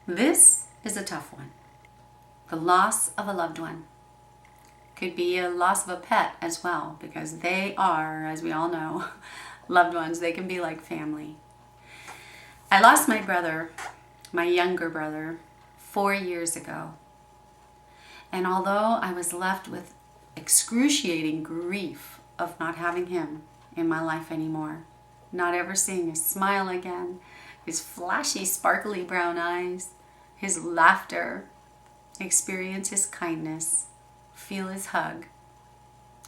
This is a tough one. The loss of a loved one. Could be a loss of a pet as well, because they are, as we all know, loved ones. They can be like family. I lost my brother, my younger brother, 4 years ago. And although I was left with excruciating grief of not having him in my life anymore, not ever seeing his smile again, his flashy, sparkly brown eyes, his laughter, experience his kindness, feel his hug,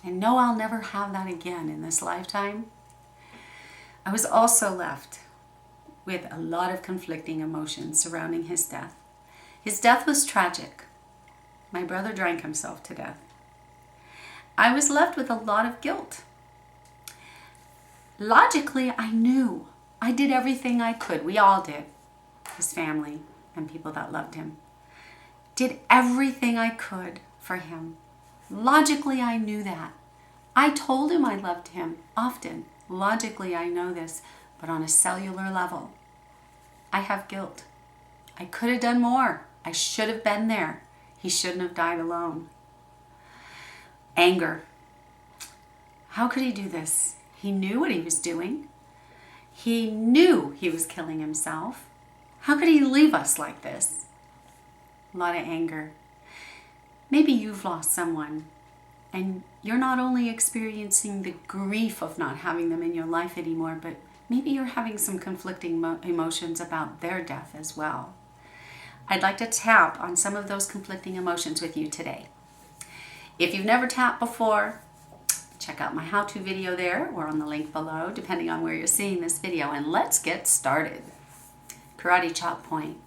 and know I'll never have that again in this lifetime, I was also left with a lot of conflicting emotions surrounding his death. His death was tragic. My brother drank himself to death. I was left with a lot of guilt. Logically, I knew I did everything I could. We all did. His family and people that loved him. Did everything I could for him. Logically, I knew that. I told him I loved him often. Logically, I know this, but on a cellular level, I have guilt. I could have done more. I should have been there. He shouldn't have died alone. Anger. How could he do this? He knew what he was doing. He knew he was killing himself. How could he leave us like this? A lot of anger. Maybe you've lost someone and you're not only experiencing the grief of not having them in your life anymore, but maybe you're having some conflicting emotions about their death as well. I'd like to tap on some of those conflicting emotions with you today. If you've never tapped before, check out my how-to video there or on the link below, depending on where you're seeing this video, and let's get started. Karate chop point.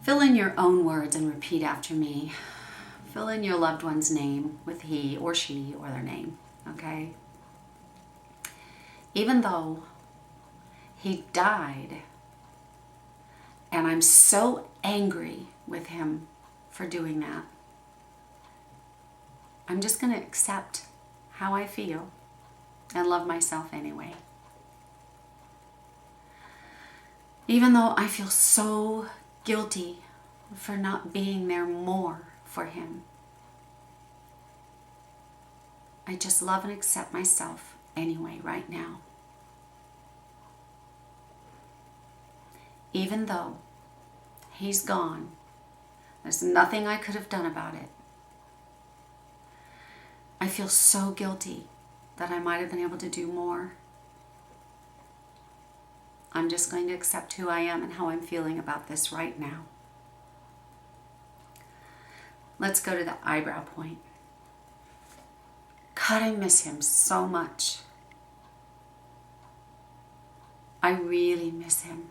Fill in your own words and repeat after me. Fill in your loved one's name with he or she or their name, okay? Even though he died, and I'm so angry with him for doing that, I'm just going to accept how I feel and love myself anyway. Even though I feel so guilty for not being there more for him, I just love and accept myself anyway right now. Even though he's gone, there's nothing I could have done about it. I feel so guilty that I might have been able to do more. I'm just going to accept who I am and how I'm feeling about this right now. Let's go to the eyebrow point. God, I miss him so much. I really miss him.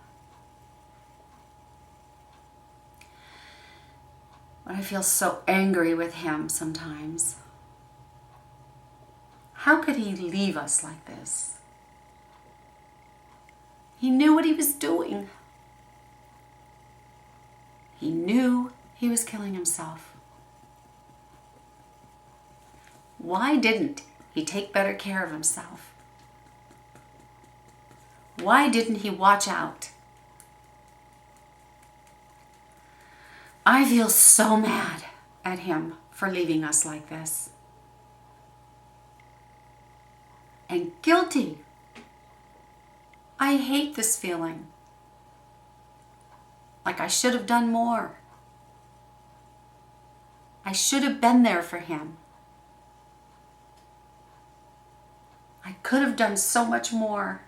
But I feel so angry with him sometimes. How could he leave us like this? He knew what he was doing. He knew he was killing himself. Why didn't he take better care of himself? Why didn't he watch out? I feel so mad at him for leaving us like this. And guilty. I hate this feeling. Like I should have done more. I should have been there for him. I could have done so much more.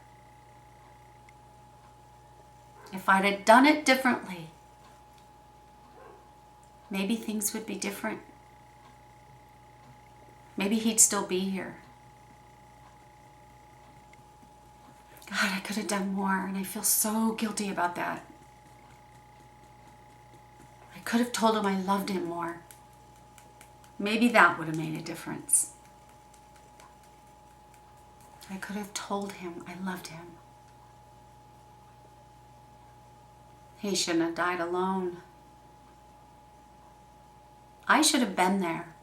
If I'd have done it differently, maybe things would be different. Maybe he'd still be here. God, I could have done more, and I feel so guilty about that. I could have told him I loved him more. Maybe that would have made a difference. I could have told him I loved him. He shouldn't have died alone. I should have been there.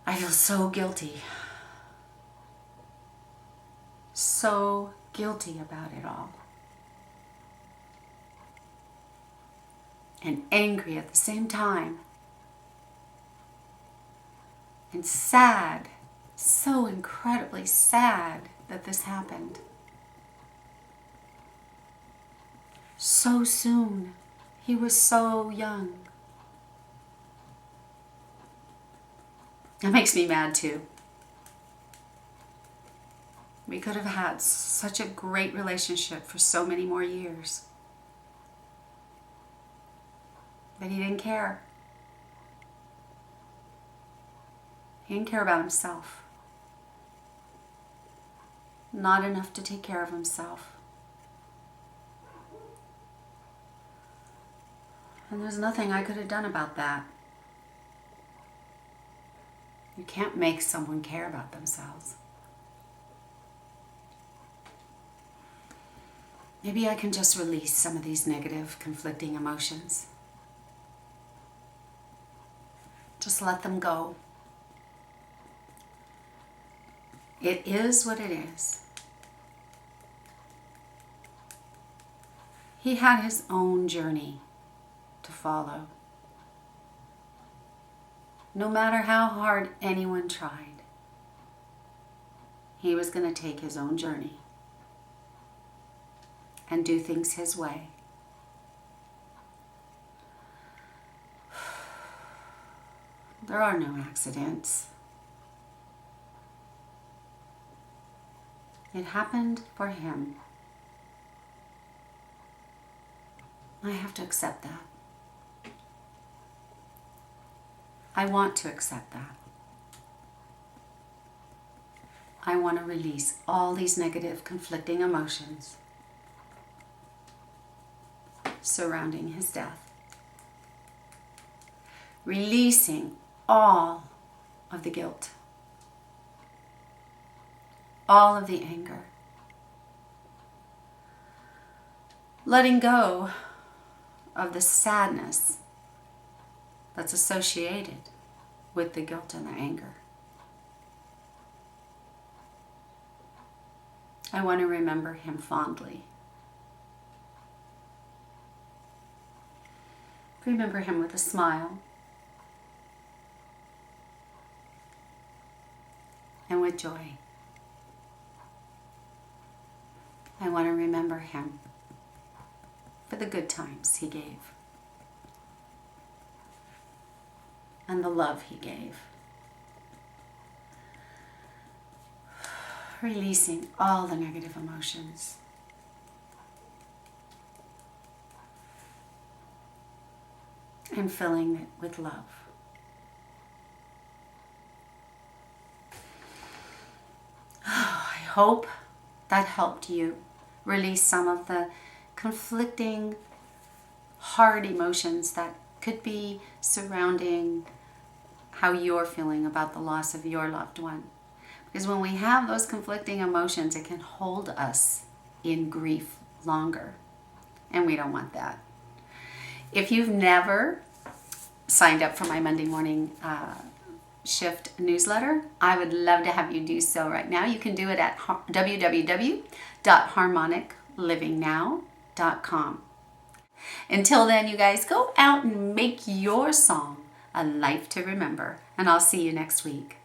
I feel so guilty. So guilty about it all. and angry at the same time. And sad, so incredibly sad that this happened. So soon. He was so young. That makes me mad too. We could have had such a great relationship for so many more years. But he didn't care. He didn't care about himself. Not enough to take care of himself. And there's nothing I could have done about that. You can't make someone care about themselves. Maybe I can just release some of these negative, conflicting emotions. Just let them go. It is what it is. He had his own journey to follow. No matter how hard anyone tried, he was going to take his own journey and do things his way. There are no accidents. It happened for him. I have to accept that. I want to accept that. I want to release all these negative, conflicting emotions surrounding his death. Releasing all of the guilt, all of the anger. Letting go of the sadness that's associated with the guilt and the anger. I want to remember him fondly. Remember him with a smile and with joy. I want to remember him for the good times he gave and the love he gave. Releasing all the negative emotions. And filling it with love. I hope that helped you release some of the conflicting, hard emotions that could be surrounding how you're feeling about the loss of your loved one. Because when we have those conflicting emotions, it can hold us in grief longer. And we don't want that. If you've never signed up for my Monday morning shift newsletter, I would love to have you do so right now. You can do it at www.harmoniclivingnow.com. Until then, you guys, go out and make your song a life to remember. And I'll see you next week.